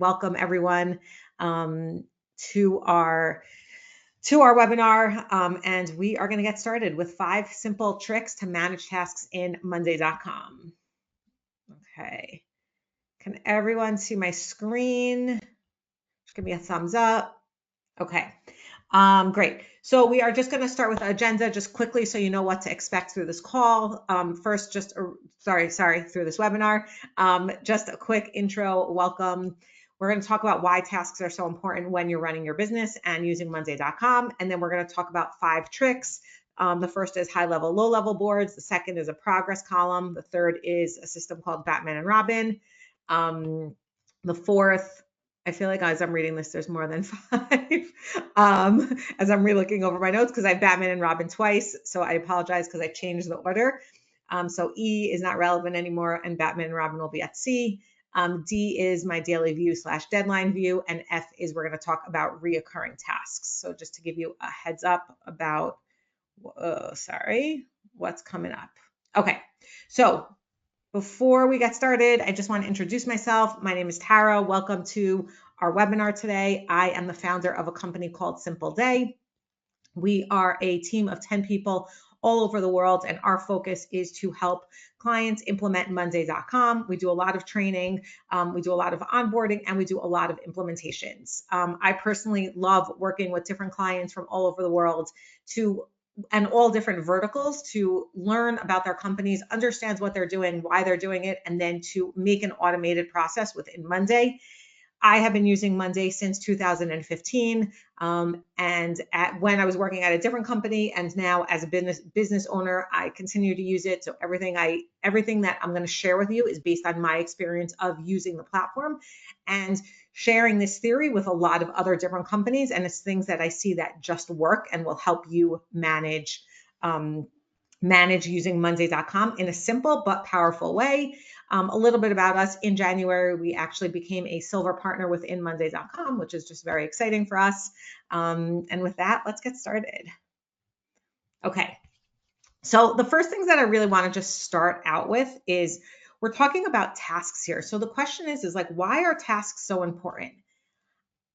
welcome everyone to our webinar. And we are going to get started with 5 simple tricks to manage tasks in Monday.com. Okay. Can everyone see my screen? Just give me a thumbs up. Okay. Great. So we are just going to start with the agenda just quickly so you know what to expect through this call. First, just through this webinar. Just a quick intro, welcome. We're going to talk about why tasks are so important when you're running your business and using Monday.com. And then we're going to talk about 5 tricks. The first is high-level, low-level boards. The second is a progress column. The third is a system called Batman and Robin. The fourth, I feel like as I'm reading this, there's more than 5 as I'm re-looking over my notes because I have Batman and Robin twice. So I apologize because I changed the order. So E is not relevant anymore and Batman and Robin will be at C. D is my daily view / deadline view. And F is we're going to talk about reoccurring tasks. So just to give you a heads up about, what's coming up. Okay, so before we get started, I just want to introduce myself. My name is Tara. Welcome to our webinar today. I am the founder of a company called Simpleday. We are a team of 10 people all over the world, and our focus is to help clients implement Monday.com. We do a lot of training, we do a lot of onboarding, and we do a lot of implementations. I personally love working with different clients from all over the world and all different verticals to learn about their companies, understand what they're doing, why they're doing it, and then to make an automated process within Monday. I have been using Monday since 2015, and when I was working at a different company, and now as a business owner, I continue to use it. So everything that I'm going to share with you is based on my experience of using the platform and sharing this theory with a lot of other different companies. And it's things that I see that just work and will help you manage using Monday.com in a simple but powerful way. A little bit about us. In January, we actually became a silver partner within Monday.com, which is just very exciting for us. And with that, let's get started. Okay. So the first things that I really want to just start out with is we're talking about tasks here. So the question is like, why are tasks so important?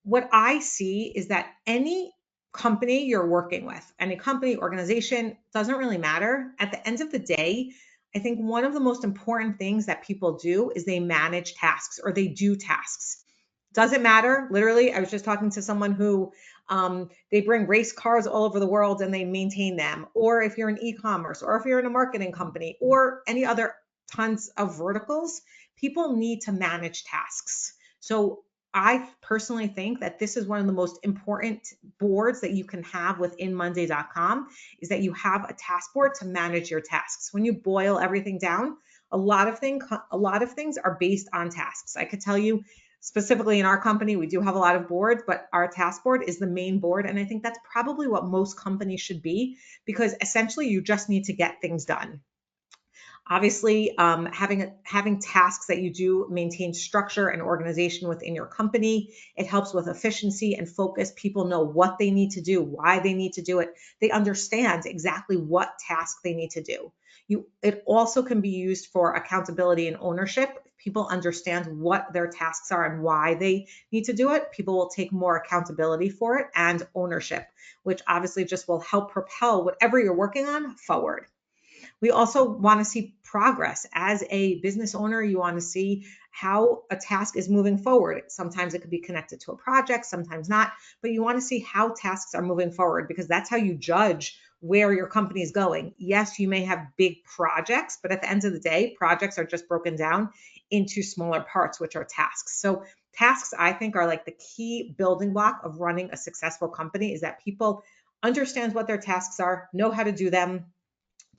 What I see is that any company you're working with, any company, organization, doesn't really matter. At the end of the day, I think one of the most important things that people do is they manage tasks or they do tasks. Doesn't matter. Literally, I was just talking to someone who they bring race cars all over the world and they maintain them. Or if you're in e-commerce, or if you're in a marketing company, or any other tons of verticals, people need to manage tasks. So I personally think that this is one of the most important boards that you can have within Monday.com is that you have a task board to manage your tasks. When you boil everything down, a lot of things are based on tasks. I could tell you specifically in our company, we do have a lot of boards, but our task board is the main board. And I think that's probably what most companies should be because essentially you just need to get things done. Obviously, having tasks that you do maintain structure and organization within your company, it helps with efficiency and focus. People know what they need to do, why they need to do it. They understand exactly what task they need to do. It also can be used for accountability and ownership. If people understand what their tasks are and why they need to do it, people will take more accountability for it and ownership, which obviously just will help propel whatever you're working on forward. We also want to see progress. As a business owner, you want to see how a task is moving forward. Sometimes it could be connected to a project, sometimes not, but you want to see how tasks are moving forward because that's how you judge where your company is going. Yes, you may have big projects, but at the end of the day, projects are just broken down into smaller parts, which are tasks. So tasks, I think, are like the key building block of running a successful company is that people understand what their tasks are, know how to do them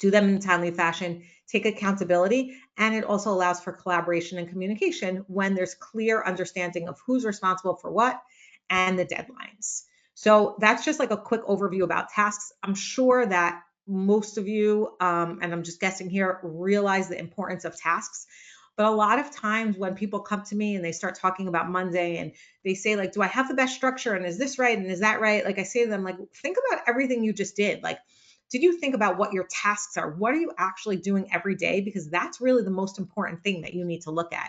in a timely fashion, take accountability, and it also allows for collaboration and communication when there's clear understanding of who's responsible for what and the deadlines. So that's just like a quick overview about tasks. I'm sure that most of you, and I'm just guessing here, realize the importance of tasks. But a lot of times when people come to me and they start talking about Monday and they say like, do I have the best structure? And is this right? And is that right? Like I say to them, like, think about everything you just did. Like, did you think about what your tasks are? What are you actually doing every day? Because that's really the most important thing that you need to look at.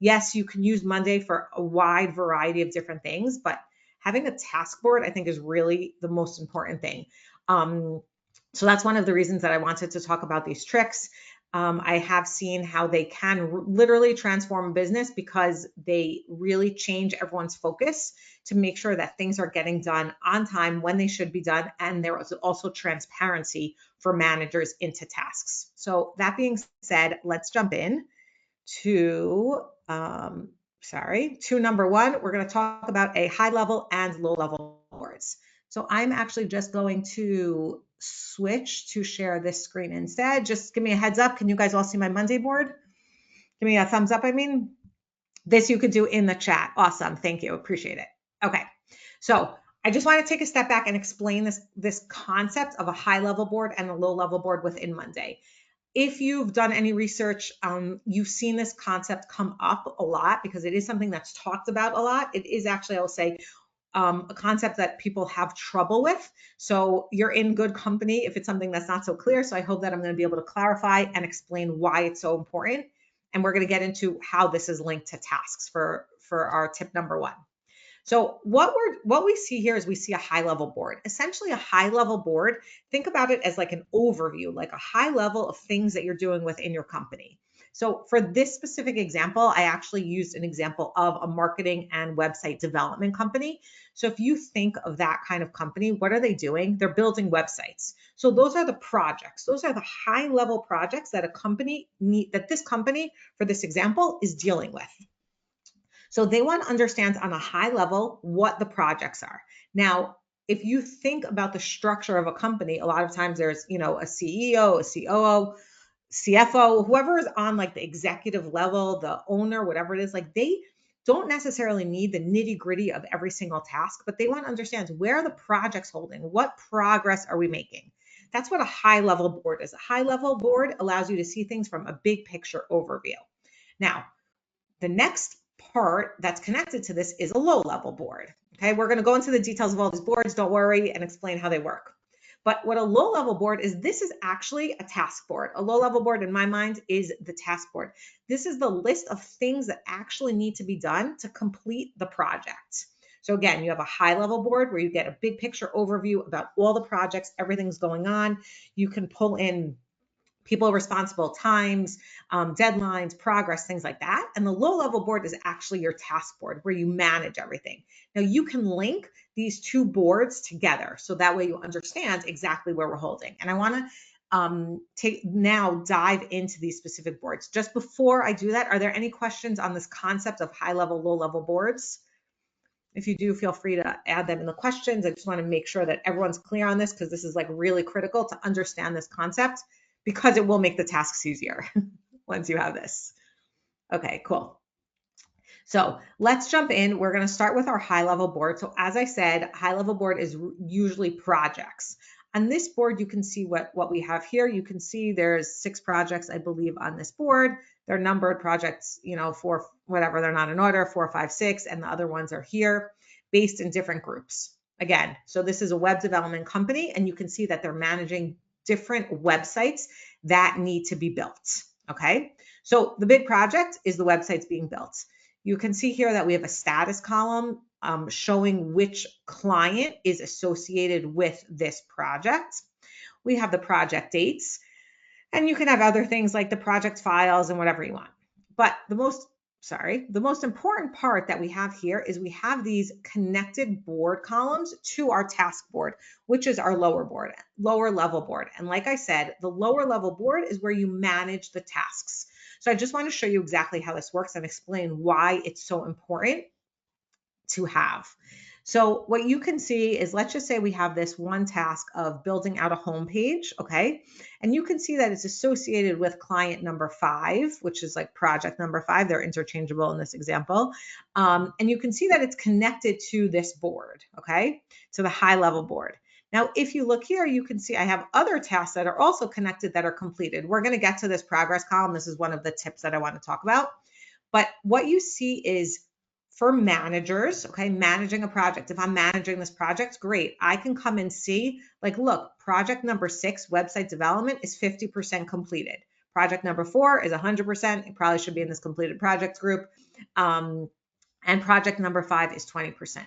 Yes, you can use Monday for a wide variety of different things, but having a task board, I think, is really the most important thing. So that's one of the reasons that I wanted to talk about these tricks. I have seen how they can literally transform a business because they really change everyone's focus to make sure that things are getting done on time when they should be done. And there is also transparency for managers into tasks. So that being said, let's jump in to, to number one. We're going to talk about a high level and low level boards. So I'm actually just going to switch to share this screen instead. Just give me a heads up. Can you guys all see my Monday board? Give me a thumbs up. I mean, this you could do in the chat. Awesome. Thank you. Appreciate it. Okay. So I just want to take a step back and explain this concept of a high level board and a low level board within Monday. If you've done any research, you've seen this concept come up a lot because it is something that's talked about a lot. It is actually, I will say, a concept that people have trouble with. So you're in good company if it's something that's not so clear. So I hope that I'm going to be able to clarify and explain why it's so important. And we're going to get into how this is linked to tasks for our tip number one. So what we see here is we see a high level board. Essentially a high level board, think about it as like an overview, like a high level of things that you're doing within your company. So for this specific example, I actually used an example of a marketing and website development company. So if you think of that kind of company, what are they doing? They're building websites. So those are the projects. Those are the high level projects that this company, for this example, is dealing with. So they want to understand on a high level what the projects are. Now, if you think about the structure of a company, a lot of times there's, a CEO, a COO, CFO, whoever is on like the executive level, the owner, whatever it is, like they don't necessarily need the nitty gritty of every single task, but they want to understand where are the projects holding, what progress are we making? That's what a high level board is. A high level board allows you to see things from a big picture overview. Now, the next part that's connected to this is a low level board. Okay, we're going to go into the details of all these boards, don't worry, and explain how they work. But what a low level board is, this is actually a task board. A low level board in my mind is the task board. This is the list of things that actually need to be done to complete the project. So again, you have a high level board where you get a big picture overview about all the projects, everything's going on. You can pull in people responsible, times, deadlines, progress, things like that. And the low level board is actually your task board where you manage everything. Now you can link these two boards together so that way you understand exactly where we're holding. And I want to dive into these specific boards. Just before I do that, are there any questions on this concept of high level, low level boards? If you do, feel free to add them in the questions. I just want to make sure that everyone's clear on this because this is like really critical to understand this concept, because it will make the tasks easier once you have this. Okay, cool. So let's jump in. We're going to start with our high level board. So as I said, high level board is usually projects. On this board, you can see what we have here. You can see there's 6 projects, I believe, on this board. They're numbered projects, 4, whatever, they're not in order, 4, 5, 6, and the other ones are here based in different groups. Again, so this is a web development company, and you can see that they're managing different websites that need to be built. Okay, so the big project is the websites being built. You can see here that we have a status column showing which client is associated with this project. We have the project dates, and you can have other things like the project files and whatever you want. But the most important part that we have here is we have these connected board columns to our task board, which is our lower level board. And like I said, the lower level board is where you manage the tasks. So I just want to show you exactly how this works and explain why it's so important to have. So what you can see is, let's just say we have this one task of building out a home page, okay? And you can see that it's associated with client number 5, which is like project number 5. They're interchangeable in this example. And you can see that it's connected to this board, okay? To the high level board. Now, if you look here, you can see I have other tasks that are also connected that are completed. We're going to get to this progress column. This is one of the tips that I want to talk about. But what you see is, for managers, okay, managing a project. If I'm managing this project, great. I can come and see, like, look, project number 6, website development, is 50% completed. Project number 4 is 100%. It probably should be in this completed projects group. And project number 5 is 20%.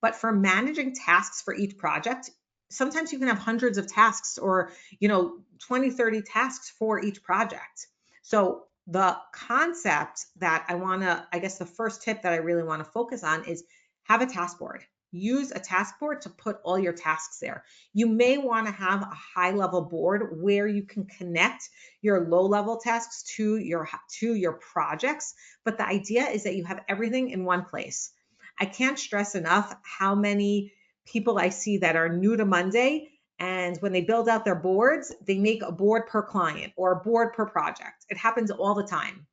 But for managing tasks for each project, sometimes you can have hundreds of tasks or, 20, 30 tasks for each project. So the concept that I guess the first tip that I really want to focus on is have a task board. Use a task board to put all your tasks there. You may want to have a high level board where you can connect your low level tasks to your projects. But the idea is that you have everything in one place. I can't stress enough how many people I see that are new to Monday, and when they build out their boards, they make a board per client or a board per project. It happens all the time.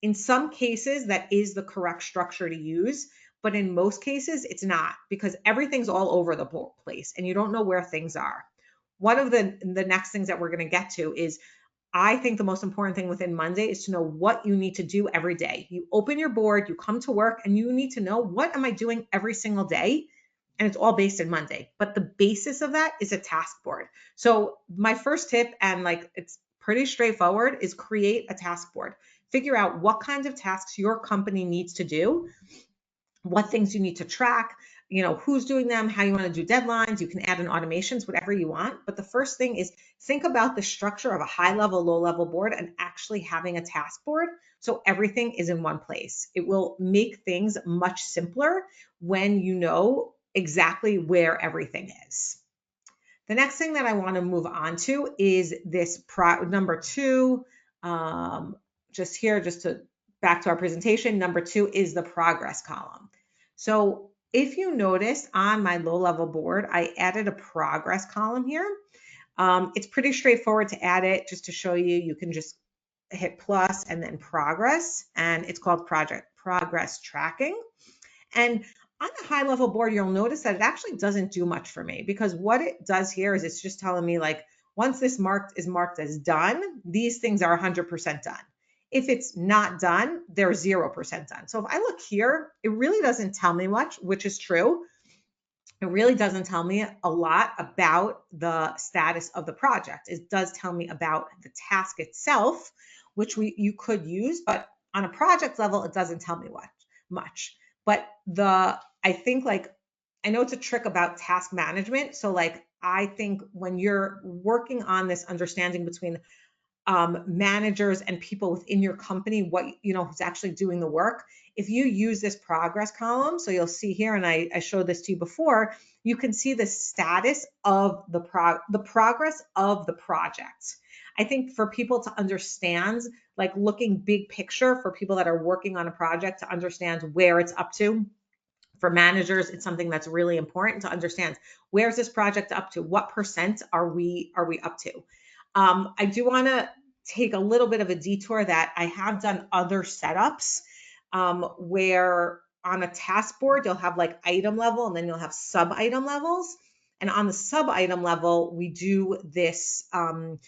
In some cases, that is the correct structure to use, but in most cases, it's not, because everything's all over the place and you don't know where things are. One of the next things that we're going to get to is, I think the most important thing within Monday is to know what you need to do every day. You open your board, you come to work, and you need to know, what am I doing every single day? And it's all based in Monday. But the basis of that is a task board. So my first tip, and it's pretty straightforward, is create a task board. Figure out what kinds of tasks your company needs to do, what things you need to track, who's doing them, how you want to do deadlines. You can add in automations, whatever you want. But the first thing is, think about the structure of a high level, low level board and actually having a task board so everything is in one place. It will make things much simpler when you know exactly where everything is. The next thing that I want to move on to is this number 2. Just to back to our presentation, number 2 is the progress column. So if you notice on my low level board, I added a progress column here. It's pretty straightforward to add it. Just to show you, you can just hit plus and then progress, and it's called project progress tracking. And on the high level board, you'll notice that it actually doesn't do much for me, because what it does here is it's just telling me, once this is marked as done, these things are 100% done. If it's not done, they're 0% done. So if I look here, it really doesn't tell me much, which is true. It really doesn't tell me a lot about the status of the project. It does tell me about the task itself, which you could use, but on a project level, it doesn't tell me much. But I think I know it's a trick about task management. So I think when you're working on this understanding between managers and people within your company, who's actually doing the work, if you use this progress column, so you'll see here, and I showed this to you before, you can see the status of the progress of the project. I think for people to understand, looking big picture, for people that are working on a project to understand where it's up to. For managers, it's something that's really important to understand. Where's this project up to? What percent are we up to? I do want to take a little bit of a detour that I have done other setups where on a task board, you'll have item level, and then you'll have sub item levels. And on the sub item level, we do this, the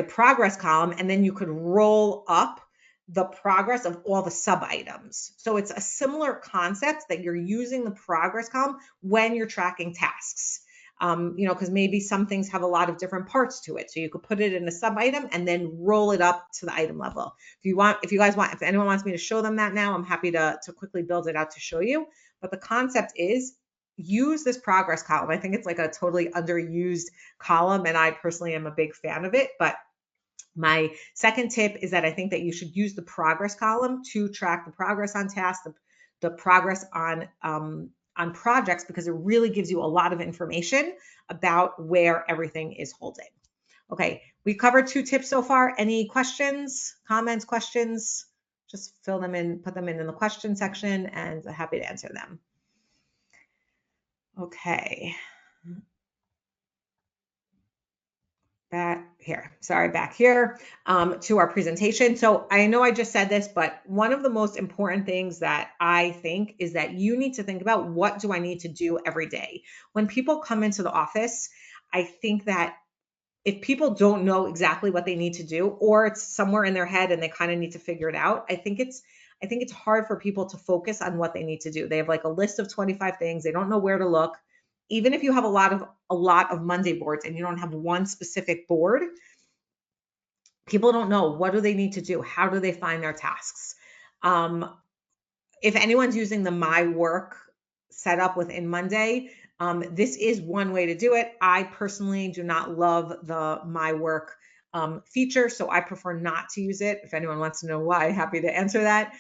progress column, and then you could roll up the progress of all the sub items. So it's a similar concept that you're using the progress column when you're tracking tasks. Because maybe some things have a lot of different parts to it. So you could put it in a sub item and then roll it up to the item level. If anyone wants me to show them that now, I'm happy to quickly build it out to show you. But the concept is, use this progress column. I think it's a totally underused column, and I personally am a big fan of it. But my second tip is that I think that you should use the progress column to track the progress on tasks, the progress on projects, because it really gives you a lot of information about where everything is holding. Okay, we covered 2 tips so far. Any questions, comments, questions? Just fill them in, put them in the question section, and I'm happy to answer them. Okay. Back here to our presentation. So I know I just said this, but one of the most important things that I think is that you need to think about, what do I need to do every day? When people come into the office, I think that if people don't know exactly what they need to do, or it's somewhere in their head and they kind of need to figure it out, I think it's hard for people to focus on what they need to do. They have a list of 25 things. They don't know where to look. Even if you have a lot of Monday boards and you don't have one specific board, People don't know, what do they need to do? How do they find their tasks? Um, if anyone's using the My Work setup within Monday, this is one way to do it. I personally do not love the My Work feature, so I prefer not to use it. If anyone wants to know why, happy to answer that.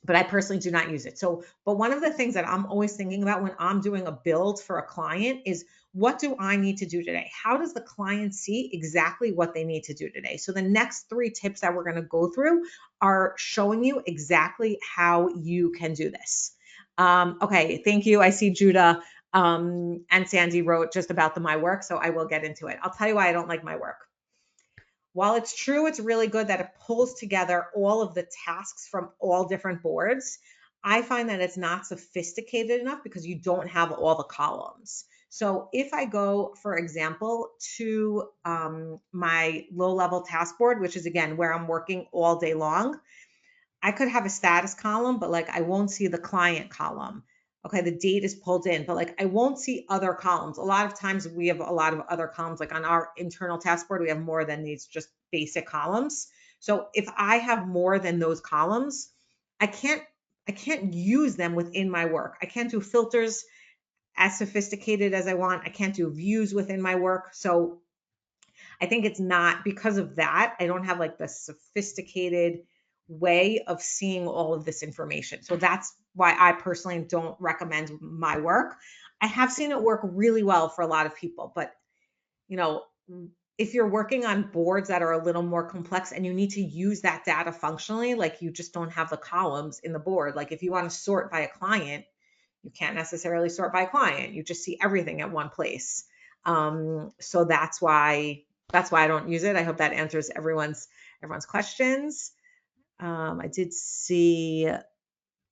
But I personally do not use it. So, but one of the things that I'm always thinking about when I'm doing a build for a client is, what do I need to do today? How does the client see exactly what they need to do today? So the next 3 tips that we're going to go through are showing you exactly how you can do this. Okay, thank you. I see Judah and Sandy wrote just about the My Work, so I will get into it. I'll tell you why I don't like My Work. While it's true, it's really good that it pulls together all of the tasks from all different boards, I find that it's not sophisticated enough because you don't have all the columns. So if I go, for example, to my low-level task board, which is again where I'm working all day long, I could have a status column, but like I won't see the client column. Okay, the date is pulled in, but like I won't see other columns. A lot of times we have a lot of other columns, like on our internal task board, we have more than these just basic columns. So if I have more than those columns, I can't I can't use them within my work. I can't do filters as sophisticated as I want. I can't do views within my work. So I think it's not because of that. I don't have like the sophisticated way of seeing all of this information. So that's why I personally don't recommend My Work. I have seen it work really well for a lot of people, but you know, if you're working on boards that are a little more complex and you need to use that data functionally, like you just don't have the columns in the board. Like if you want to sort by a client, you can't necessarily sort by client. You just see everything at one place. So that's why I don't use it. I hope that answers everyone's questions. I did see,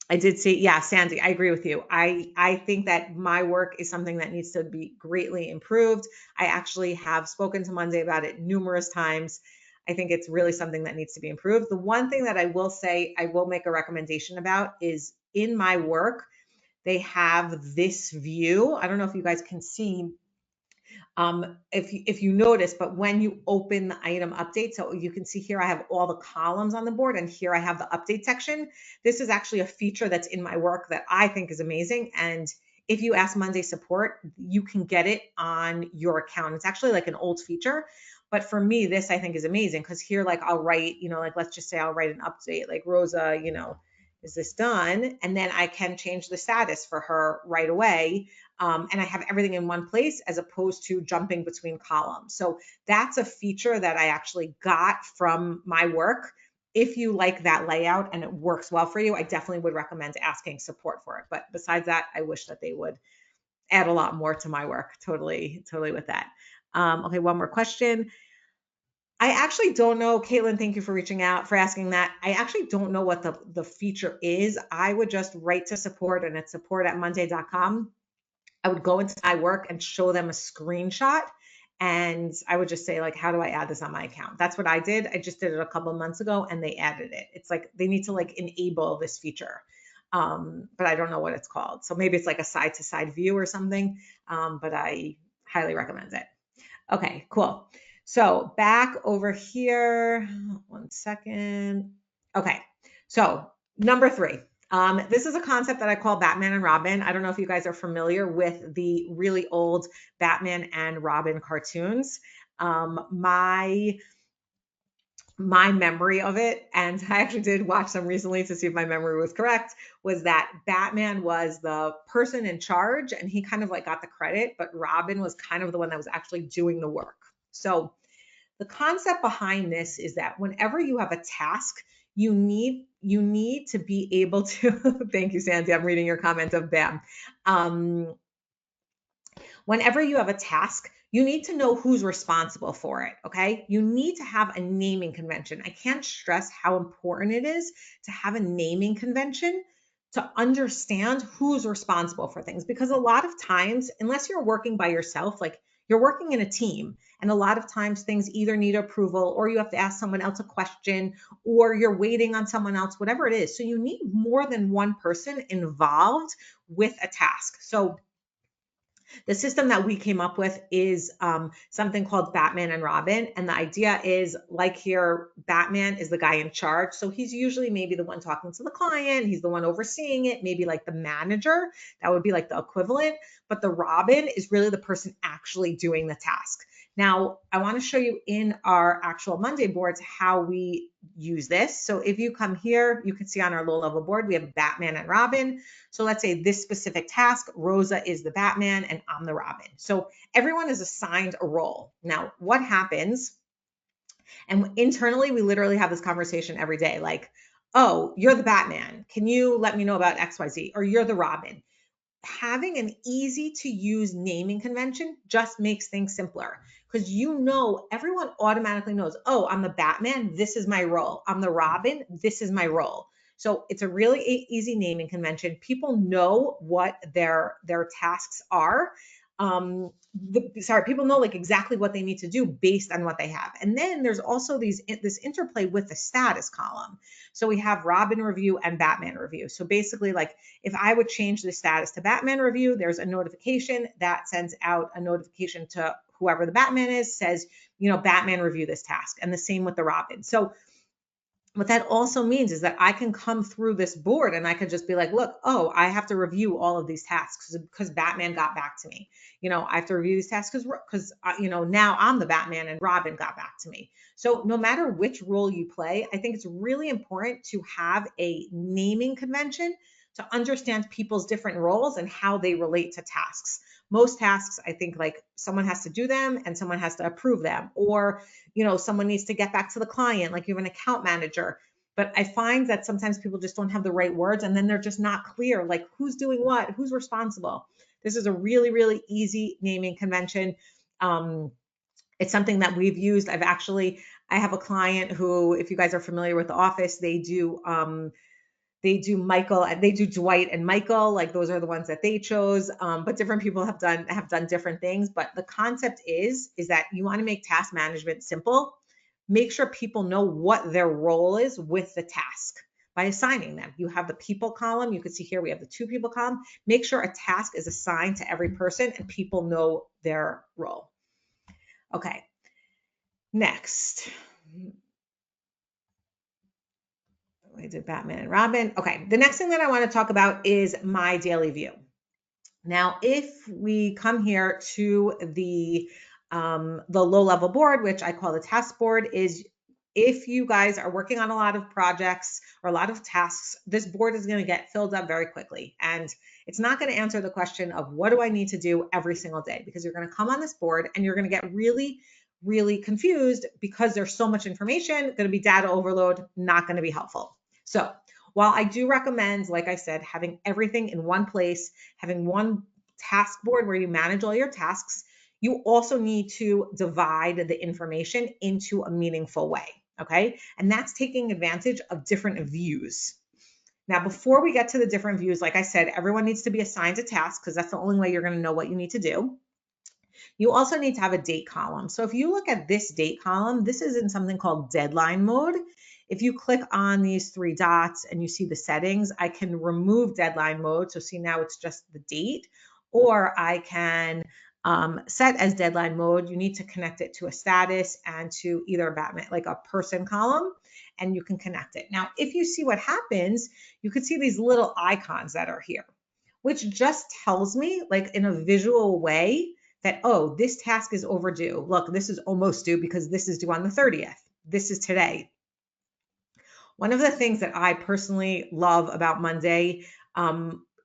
yeah, Sandy, I agree with you. I think that My Work is something that needs to be greatly improved. I actually have spoken to Monday about it numerous times. I think it's really something that needs to be improved. The one thing that I will say, I will make a recommendation about is in My Work, they have this view. I don't know if you guys can see if you notice, but when you open the item update, so you can see here I have all the columns on the board and here I have the update section. This is actually a feature that's in My Work that I think is amazing. And if you ask Monday support, you can get it on your account. It's actually like an old feature. But for me, this I think is amazing because here, like I'll write, like let's just say I'll write an update, like Rosa, is this done? And then I can change the status for her right away. And I have everything in one place as opposed to jumping between columns. So that's a feature that I actually got from My Work. If you like that layout and it works well for you, I definitely would recommend asking support for it. But besides that, I wish that they would add a lot more to My Work. Totally with that. Okay, one more question. I actually don't know, Caitlin, thank you for reaching out, for asking that. I actually don't know what the feature is. I would just write to support, and it's support@monday.com. I would go into My Work and show them a screenshot. And I would just say, like, how do I add this on my account? That's what I did. I just did it a couple of months ago and they added it. It's like they need to like enable this feature. But I don't know what it's called. So maybe it's like a side to side view or something. But I highly recommend it. Okay, cool. So back over here, 1 second. Okay, so number 3. This is a concept that I call Batman and Robin. I don't know if you guys are familiar with the really old Batman and Robin cartoons. My memory of it, and I actually did watch some recently to see if my memory was correct, was that Batman was the person in charge and he kind of like got the credit, but Robin was kind of the one that was actually doing the work. So the concept behind this is that whenever you have a task, you need to be able to thank you, Sandy. I'm reading your comment of Bam. Whenever you have a task, you need to know who's responsible for it, okay? You need to have a naming convention. I can't stress how important it is to have a naming convention to understand who's responsible for things, because a lot of times, unless you're working by yourself, like you're working in a team, and a lot of times things either need approval or you have to ask someone else a question or you're waiting on someone else, whatever it is. So you need more than one person involved with a task. So The system that we came up with is something called Batman and Robin. And the idea is, like here, Batman is the guy in charge. So he's usually maybe the one talking to the client. He's the one overseeing it, maybe like the manager. That would be like the equivalent. But the Robin is really the person actually doing the task. Now, I want to show you in our actual Monday boards how we use this. So if you come here, you can see on our low level board, we have Batman and Robin. So let's say this specific task, Rosa is the Batman and I'm the Robin. So everyone is assigned a role. Now, what happens? And internally, we literally have this conversation every day like, oh, you're the Batman. Can you let me know about XYZ? Or you're the Robin. Having an easy to use naming convention just makes things simpler because everyone automatically knows, oh, I'm the Batman, this is my role. I'm the Robin, this is my role. So it's a really easy naming convention. People know what their tasks are. People know like exactly what they need to do based on what they have. And then there's also this interplay with the status column. So we have Robin review and Batman review. So basically, like if I would change the status to Batman review, there's a notification that sends out a notification to whoever the Batman is, says, Batman review this task. And the same with the Robin. So what that also means is that I can come through this board and I could just be like, look, oh, I have to review all of these tasks because Batman got back to me. I have to review these tasks because now I'm the Batman and Robin got back to me. So no matter which role you play, I think it's really important to have a naming convention to understand people's different roles and how they relate to tasks. Most tasks, I think, like someone has to do them and someone has to approve them, or someone needs to get back to the client, like you have an account manager. But I find that sometimes people just don't have the right words and then they're just not clear, like who's doing what, who's responsible. This is a really, really easy naming convention. It's something that we've used. I have a client who, if you guys are familiar with The Office, they do Michael and they do Dwight and Michael, like those are the ones that they chose. But different people have done different things. But the concept is that you want to make task management simple. Make sure people know what their role is with the task by assigning them. You have the people column. You can see here we have the 2 people column. Make sure a task is assigned to every person and people know their role. Okay. Next. We did Batman and Robin. Okay, the next thing that I want to talk about is my daily view. Now, if we come here to the low level board, which I call the task board, is if you guys are working on a lot of projects or a lot of tasks, this board is going to get filled up very quickly. And it's not going to answer the question of what do I need to do every single day, because you're going to come on this board and you're going to get really, really confused because there's so much information, going to be data overload, not going to be helpful. So while I do recommend, like I said, having everything in one place, having one task board where you manage all your tasks, you also need to divide the information into a meaningful way, okay? And that's taking advantage of different views. Now, before we get to the different views, like I said, everyone needs to be assigned a task because that's the only way you're going to know what you need to do. You also need to have a date column. So if you look at this date column, this is in something called deadline mode. If you click on these 3 dots and you see the settings, I can remove deadline mode. So see, now it's just the date, or I can set as deadline mode. You need to connect it to a status and to either Batman, like a person column, and you can connect it. Now, if you see what happens, you can see these little icons that are here, which just tells me, like in a visual way, that, oh, this task is overdue. Look, this is almost due because this is due on the 30th. This is today. One of the things that I personally love about Monday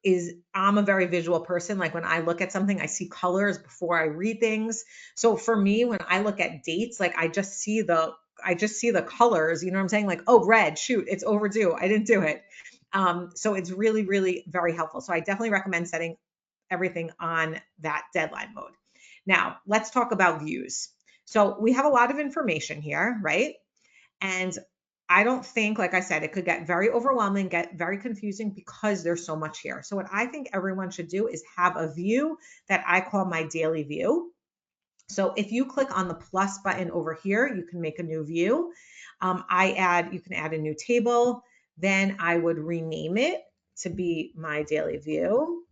is I'm a very visual person. Like when I look at something, I see colors before I read things. So for me, when I look at dates, like I just see the colors, you know what I'm saying? Like, oh, red, shoot, it's overdue. I didn't do it. So it's really, really very helpful. So I definitely recommend setting everything on that deadline mode. Now, let's talk about views. So we have a lot of information here, right? And I don't think, like I said, it could get very overwhelming, get very confusing because there's so much here. So what I think everyone should do is have a view that I call my daily view. So if you click on the plus button over here, you can make a new view. You can add a new table. Then I would rename it to be my daily view.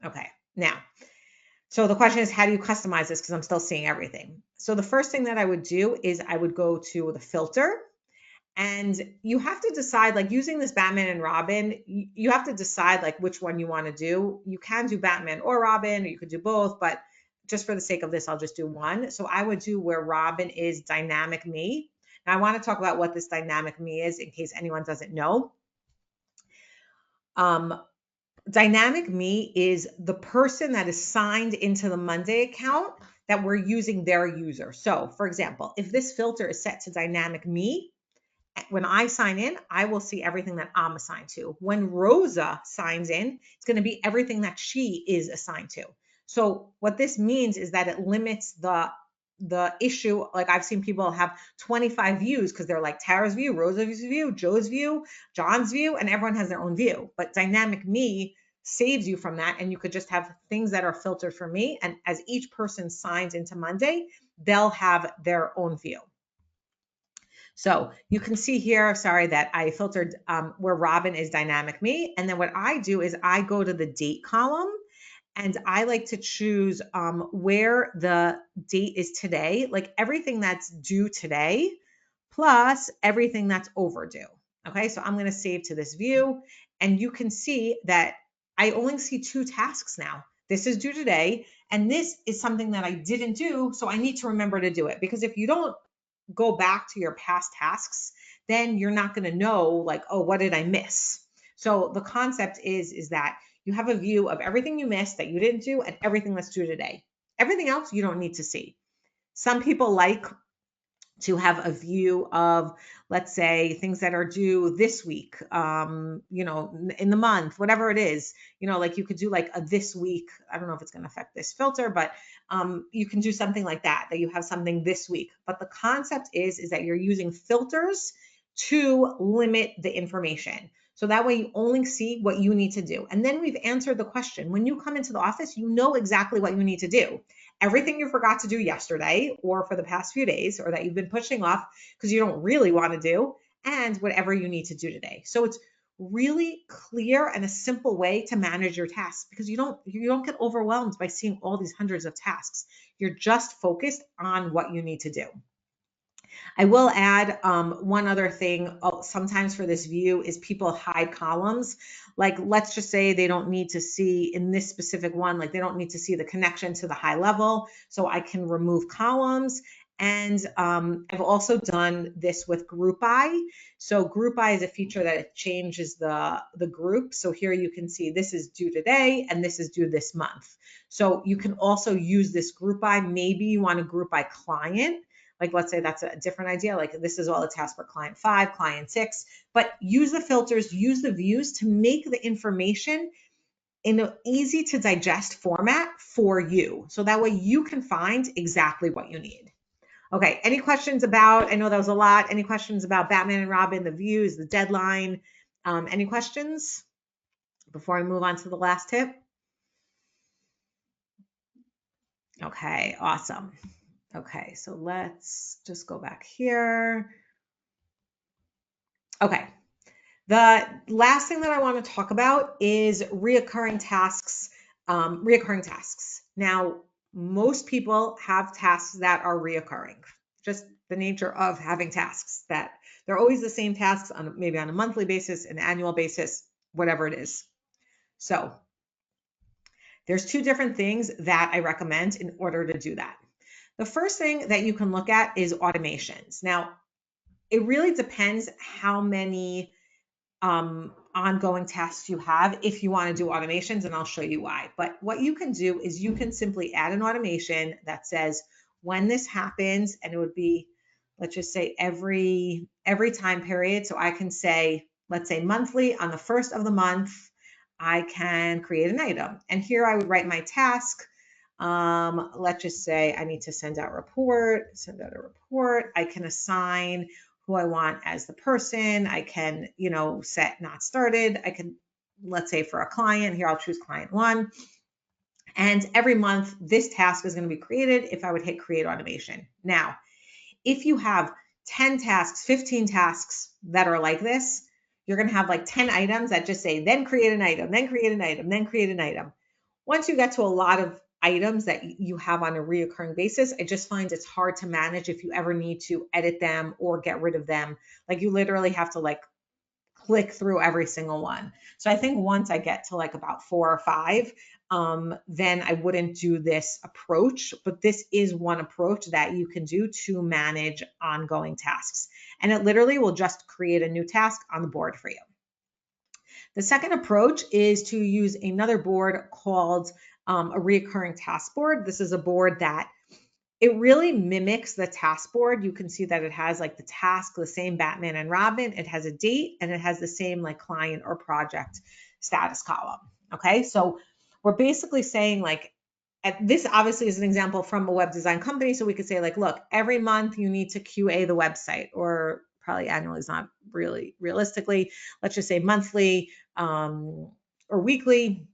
Okay, now, so the question is, how do you customize this? Because I'm still seeing everything. So the first thing that I would do is I would go to the filter, and you have to decide, like using this Batman and Robin, you have to decide like which one you want to do. You can do Batman or Robin, or you could do both, but just for the sake of this, I'll just do one. So I would do where Robin is dynamic me. Now I want to talk about what this dynamic me is in case anyone doesn't know. Um, Dynamic me is the person that is signed into the Monday account that we're using their user. So for example, if this filter is set to dynamic me, when I sign in, I will see everything that I'm assigned to. When Rosa signs in, it's going to be everything that she is assigned to. So what this means is that it limits the issue. Like I've seen people have 25 views because they're like Tara's view, Rosa's view, Joe's view, John's view, and everyone has their own view. But dynamic me saves you from that. And you could just have things that are filtered for me. And as each person signs into Monday, they'll have their own view. So you can see here, sorry, that I filtered where Robin is dynamic me. And then what I do is I go to the date column, and I like to choose where the date is today, like everything that's due today, plus everything that's overdue. Okay, so I'm going to save to this view, and you can see that I only see 2 tasks now. This is due today, and this is something that I didn't do, so I need to remember to do it, because if you don't go back to your past tasks, then you're not going to know like, oh, what did I miss? So the concept is that you have a view of everything you missed that you didn't do and everything that's due today. Everything else you don't need to see. Some people like to have a view of, let's say, things that are due this week, in the month, whatever it is, like you could do like a this week. I don't know if it's going to affect this filter, but you can do something like that you have something this week. But the concept is that you're using filters to limit the information. So that way you only see what you need to do. And then we've answered the question. When you come into the office, you know exactly what you need to do. Everything you forgot to do yesterday or for the past few days, or that you've been pushing off because you don't really want to do, and whatever you need to do today. So it's really clear and a simple way to manage your tasks, because you don't get overwhelmed by seeing all these hundreds of tasks. You're just focused on what you need to do. I will add one other thing. Sometimes for this view is people hide columns. Like let's just say they don't need to see in this specific one, like they don't need to see the connection to the high level. So I can remove columns. And I've also done this with Group By. So Group By is a feature that it changes the group. So here you can see this is due today and this is due this month. So you can also use this Group By. Maybe you want to group by client. Like let's say that's a different idea. Like this is all the tasks for client 5, client 6, but use the filters, use the views to make the information in an easy to digest format for you. So that way you can find exactly what you need. Okay, any questions about, I know that was a lot, any questions about Batman and Robin, the views, the deadline? Any questions before I move on to the last tip? Okay, awesome. Okay, so let's just go back here. Okay, the last thing that I want to talk about is reoccurring tasks. Now, most people have tasks that are reoccurring. Just the nature of having tasks that they're always the same tasks on maybe on a monthly basis, an annual basis, whatever it is. So there's 2 different things that I recommend in order to do that. The first thing that you can look at is automations. Now, it really depends how many ongoing tasks you have if you want to do automations, and I'll show you why. But what you can do is you can simply add an automation that says when this happens, and it would be, let's just say every time period. So I can say, let's say monthly, on the first of the month, I can create an item. And here I would write my task. Let's just say I need to send out a report. I can assign who I want as the person. I can, set not started. I can, let's say for a client here, I'll choose client 1. And every month this task is going to be created if I would hit create automation. Now, if you have 10 tasks, 15 tasks that are like this, you're going to have like 10 items that just say, then create an item, then create an item, then create an item. once you get to a lot of items that you have on a reoccurring basis, I just find it's hard to manage if you ever need to edit them or get rid of them. Like you literally have to like click through every single one. So I think once I get to like about 4 or 5, then I wouldn't do this approach. But this is one approach that you can do to manage ongoing tasks. And it literally will just create a new task on the board for you. The second approach is to use another board called a reoccurring task board. This is a board that it really mimics the task board. You can see that it has like the task, the same Batman and Robin. It has a date and it has the same like client or project status column. Okay, so we're basically saying like, this obviously is an example from a web design company. So we could say like, look, every month you need to QA the website, or probably annually is not really realistically. Let's just say monthly or weekly,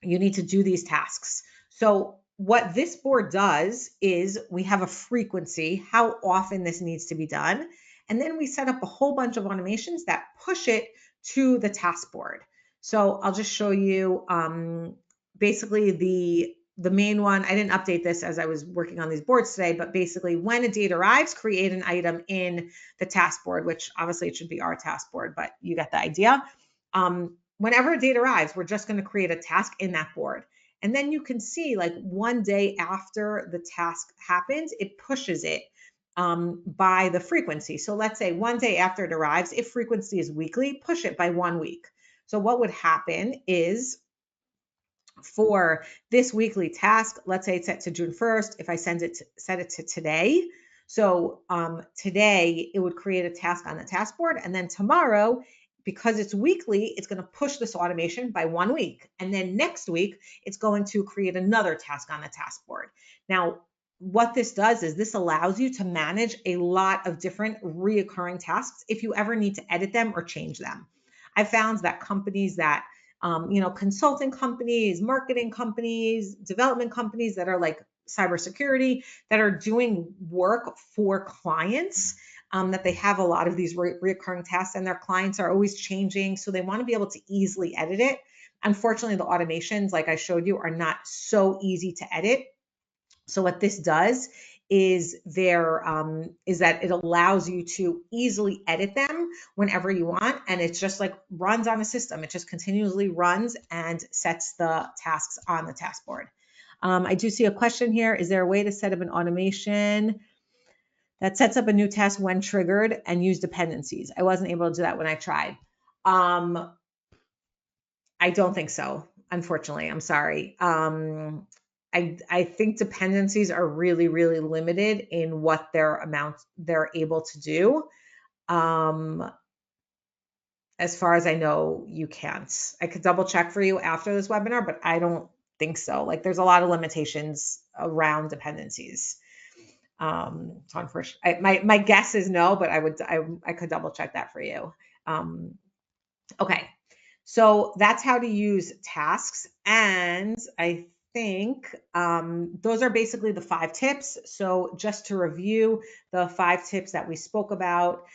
you need to do these tasks. So what this board does is we have a frequency, how often this needs to be done. And then we set up a whole bunch of automations that push it to the task board. So I'll just show you basically the main one. I didn't update this as I was working on these boards today, but basically when a date arrives, create an item in the task board, which obviously it should be our task board, but you get the idea. Whenever a date arrives, we're just going to create a task in that board. And then you can see like one day after the task happens, it pushes it by the frequency. So let's say one day after it arrives, if frequency is weekly, push it by 1 week. So what would happen is for this weekly task, let's say it's set to June 1st. If I set it to today, so today it would create a task on the task board, and then tomorrow, because it's weekly, it's going to push this automation by 1 week. And then next week, it's going to create another task on the task board. Now, what this does is this allows you to manage a lot of different reoccurring tasks if you ever need to edit them or change them. I found that companies that, consulting companies, marketing companies, development companies that are like cybersecurity, that are doing work for clients, that they have a lot of these recurring tasks and their clients are always changing. So they want to be able to easily edit it. Unfortunately, the automations, like I showed you, are not so easy to edit. So what this does is that it allows you to easily edit them whenever you want. And it's just like runs on a system. It just continuously runs and sets the tasks on the task board. I do see a question here. Is there a way to set up an automation that sets up a new task when triggered and use dependencies? I wasn't able to do that when I tried. I don't think so, unfortunately. I'm sorry. I think dependencies are really, really limited in what they're able to do. As far as I know, you can't. I could double check for you after this webinar, but I don't think so. Like there's a lot of limitations around dependencies. So unfortunately, my guess is no, but I could double check that for you. Okay. So that's how to use tasks. And I think those are basically the 5 tips. So just to review the 5 tips that we spoke about,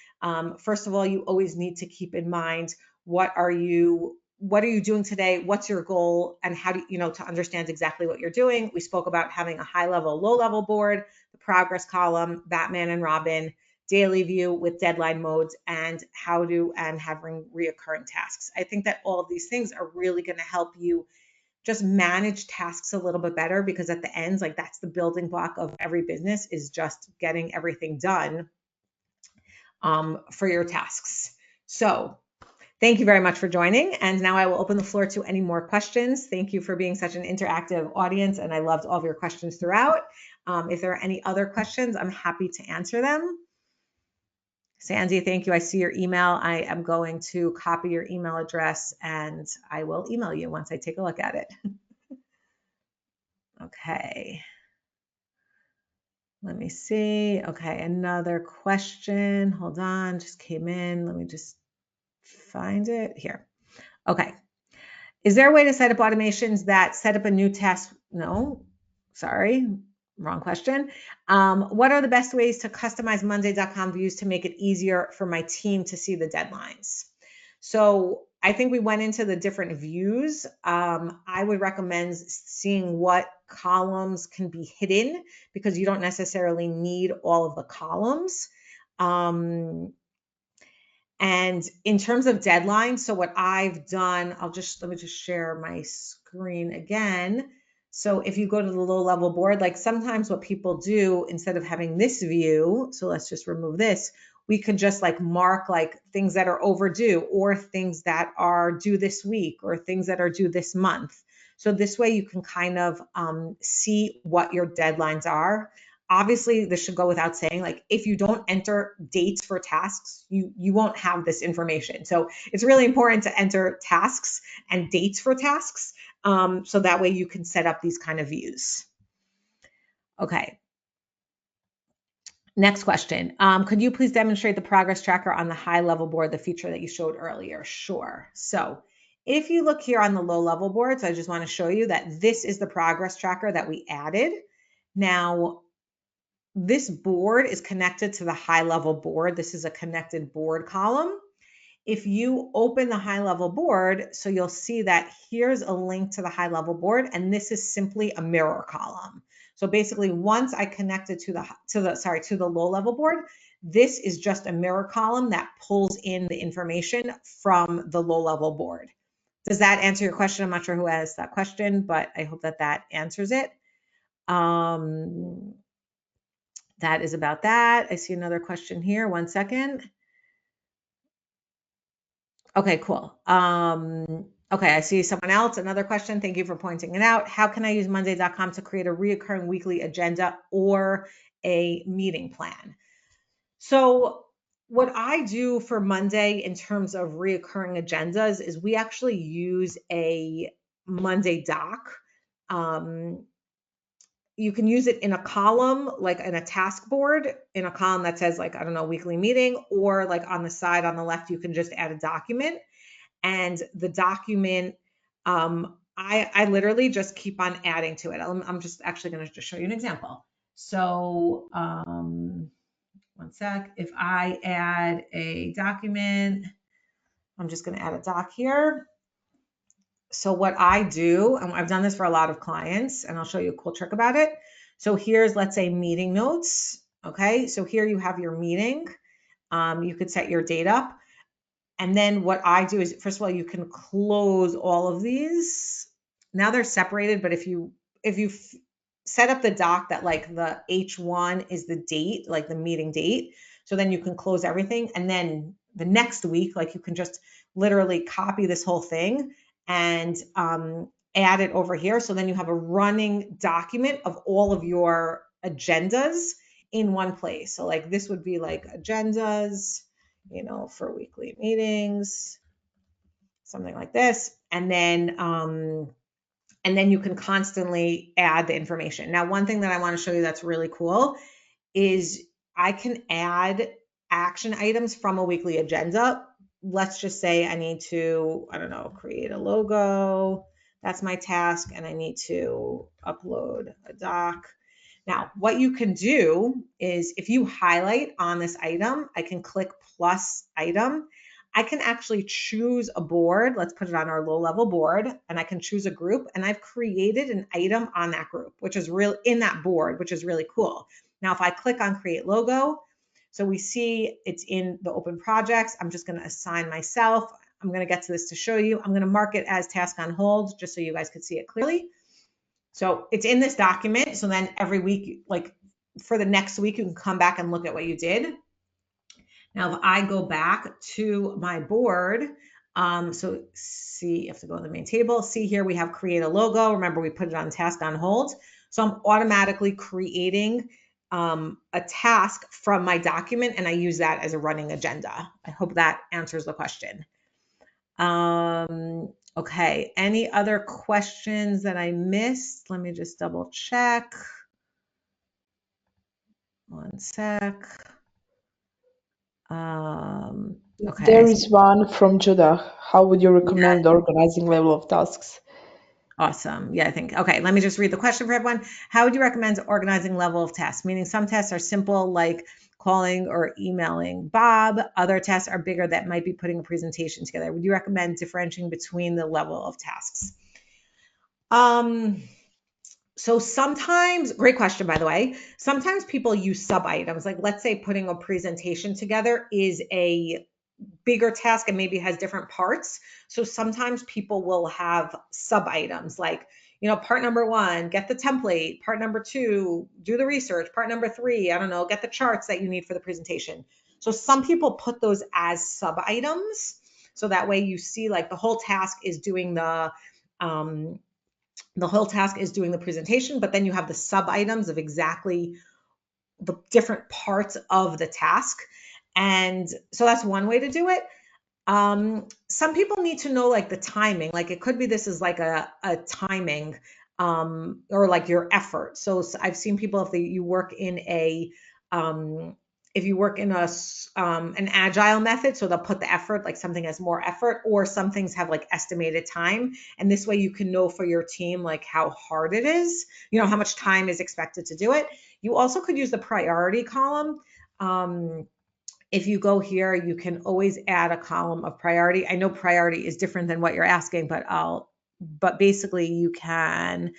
first of all, you always need to keep in mind, what are you doing today? What's your goal? And how do you to understand exactly what you're doing? We spoke about having a high level, low level board, the progress column, Batman and Robin, daily view with deadline modes, and having reoccurring tasks. I think that all of these things are really going to help you just manage tasks a little bit better, because at the end, like that's the building block of every business, is just getting everything done for your tasks. So thank you very much for joining. And now I will open the floor to any more questions. Thank you for being such an interactive audience, and I loved all of your questions throughout. If there are any other questions, I'm happy to answer them. Sandy, thank you. I see your email. I am going to copy your email address and I will email you once I take a look at it. Okay. Let me see. Okay, another question. Hold on, just came in. Let me just find it here. Okay. Is there a way to set up automations that set up a new task? No, sorry. Wrong question. What are the best ways to customize Monday.com views to make it easier for my team to see the deadlines? So I think we went into the different views. I would recommend seeing what columns can be hidden because you don't necessarily need all of the columns. And in terms of deadlines, so what I've done, let me just share my screen again. So if you go to the low level board, like sometimes what people do instead of having this view, so let's just remove this, we could just like mark like things that are overdue or things that are due this week or things that are due this month. So this way you can kind of see what your deadlines are. Obviously, this should go without saying, like if you don't enter dates for tasks, you won't have this information. So it's really important to enter tasks and dates for tasks. So that way you can set up these kind of views. Okay. Next question. Could you please demonstrate the progress tracker on the high level board, the feature that you showed earlier? Sure. So if you look here on the low level boards, I just want to show you that this is the progress tracker that we added. Now, this board is connected to the high level board. This is a connected board column. If you open the high level board, so you'll see that here's a link to the high level board, and this is simply a mirror column. So basically, once I connect it to the low level board, this is just a mirror column that pulls in the information from the low level board. Does that answer your question? I'm not sure who asked that question, but I hope that that answers it. That is about that. I see another question here. One second. Okay, cool. Okay, I see someone else. Another question. Thank you for pointing it out. How can I use Monday.com to create a reoccurring weekly agenda or a meeting plan? So what I do for Monday in terms of reoccurring agendas is we actually use a Monday doc. You can use it in a column, like in a task board, in a column that says like, I don't know, weekly meeting, or like on the side on the left, you can just add a document. And the document, I literally just keep on adding to it. I'm just actually going to just show you an example. So one sec. If I add a document, I'm just going to add a doc here. So what I do, and I've done this for a lot of clients, and I'll show you a cool trick about it. So here's, let's say, meeting notes. Okay, so here you have your meeting. You could set your date up. And then what I do is, first of all, you can close all of these. Now they're separated, but if you set up the doc that like the H1 is the date, like the meeting date, so then you can close everything. And then the next week, like you can just literally copy this whole thing and add it over here. So then you have a running document of all of your agendas in one place. So like this would be like agendas, you know, for weekly meetings, something like this. And then you can constantly add the information. Now, one thing that I want to show you that's really cool is I can add action items from a weekly agenda. Let's just say I need to, I don't know, create a logo. That's my task. And I need to upload a doc. Now, what you can do is if you highlight on this item, I can click plus item. I can actually choose a board. Let's put it on our low level board, and I can choose a group, and I've created an item on that group, which is in that board, which is really cool. Now, if I click on create logo, so we see it's in the open projects. I'm just going to assign myself. I'm going to get to this to show you. I'm going to mark it as task on hold just so you guys can see it clearly. So it's in this document. So then every week, like for the next week, you can come back and look at what you did. Now, if I go back to my board, so see, you have to go to the main table. See here, we have create a logo. Remember, we put it on task on hold. So I'm automatically creating a task from my document, and I use that as a running agenda. I hope that answers the question. Okay, any other questions that I missed? Let me just double check. One sec. Okay. There is one from Judah. How would you recommend the organizing level of tasks? Awesome. Yeah, I think. Okay, let me just read the question for everyone. How would you recommend organizing level of tasks? Meaning some tasks are simple, like calling or emailing Bob. Other tasks are bigger that might be putting a presentation together. Would you recommend differentiating between the level of tasks? So sometimes, great question, by the way, sometimes people use sub items. Like let's say putting a presentation together is a bigger task and maybe has different parts. So sometimes people will have sub items like, part number 1, get the template. Part number 2, do the research. Part number 3, I don't know, get the charts that you need for the presentation. So some people put those as sub items. So that way you see like the whole task is doing the presentation, but then you have the sub items of exactly the different parts of the task. And so that's one way to do it. Some people need to know like the timing, like it could be this is like a timing or like your effort. So I've seen people you work in a if you work in an agile method, so they'll put the effort, like something has more effort, or some things have like estimated time. And this way you can know for your team like how hard it is, how much time is expected to do it. You also could use the priority column. If you go here, you can always add a column of priority. I know priority is different than what you're asking, but basically you can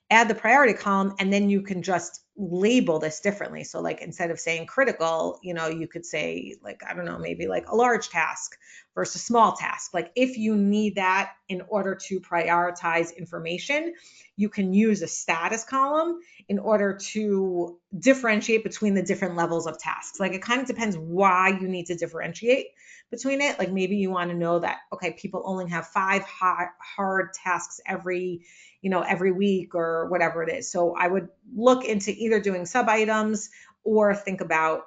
add the priority column and then you can just label this differently. So like instead of saying critical, you could say like, I don't know, maybe like a large task versus small task. Like if you need that in order to prioritize information, you can use a status column in order to differentiate between the different levels of tasks. Like it kind of depends why you need to differentiate between it. Like maybe you want to know that, okay, people only have 5 hard tasks every week or whatever it is. So I would look into either doing sub items or think about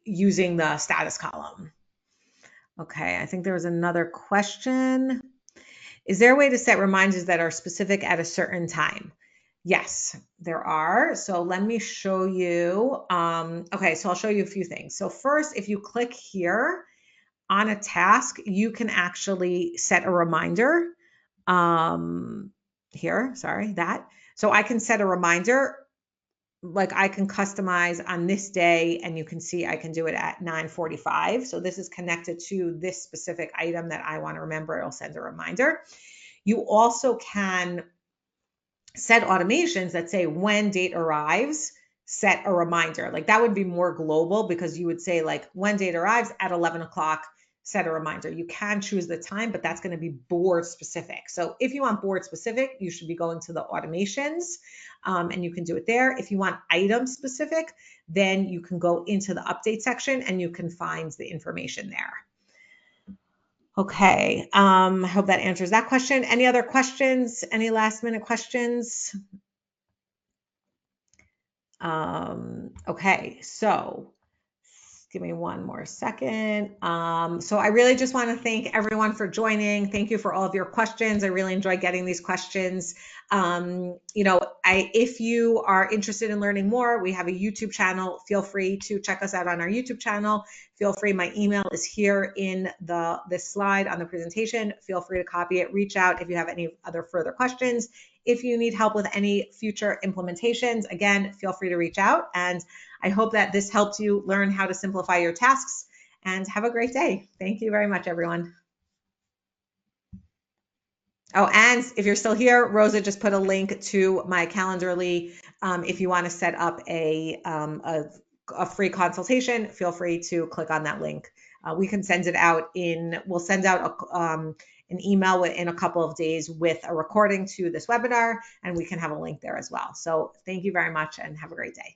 using the status column. Okay, I think there was another question. Is there a way to set reminders that are specific at a certain time? Yes, there are. So let me show you. Okay, so I'll show you a few things. So first, if you click here on a task, you can actually set a reminder. Here, sorry, that. So I can set a reminder, like I can customize on this day, and you can see I can do it at 9:45. So this is connected to this specific item that I want to remember. It'll send a reminder. You also can set automations that say when date arrives, set a reminder. Like that would be more global because you would say like when date arrives at 11 o'clock, set a reminder. You can choose the time, but that's going to be board specific. So if you want board specific, you should be going to the automations and you can do it there. If you want item specific, then you can go into the update section and you can find the information there. Okay, I hope that answers that question. Any other questions? Any last minute questions? Okay, so give me one more second. So I really just want to thank everyone for joining. Thank you for all of your questions. I really enjoy getting these questions. If you are interested in learning more, we have a YouTube channel. Feel free to check us out on our YouTube channel. Feel free, my email is here in this slide on the presentation. Feel free to copy it, reach out if you have any other further questions. If you need help with any future implementations, again, feel free to reach out. And I hope that this helped you learn how to simplify your tasks, and have a great day. Thank you very much, everyone. Oh, and if you're still here, Rosa just put a link to my Calendly. If you want to set up a free consultation, feel free to click on that link. We can send it out we'll send out an email in a couple of days with a recording to this webinar, and we can have a link there as well. So thank you very much and have a great day.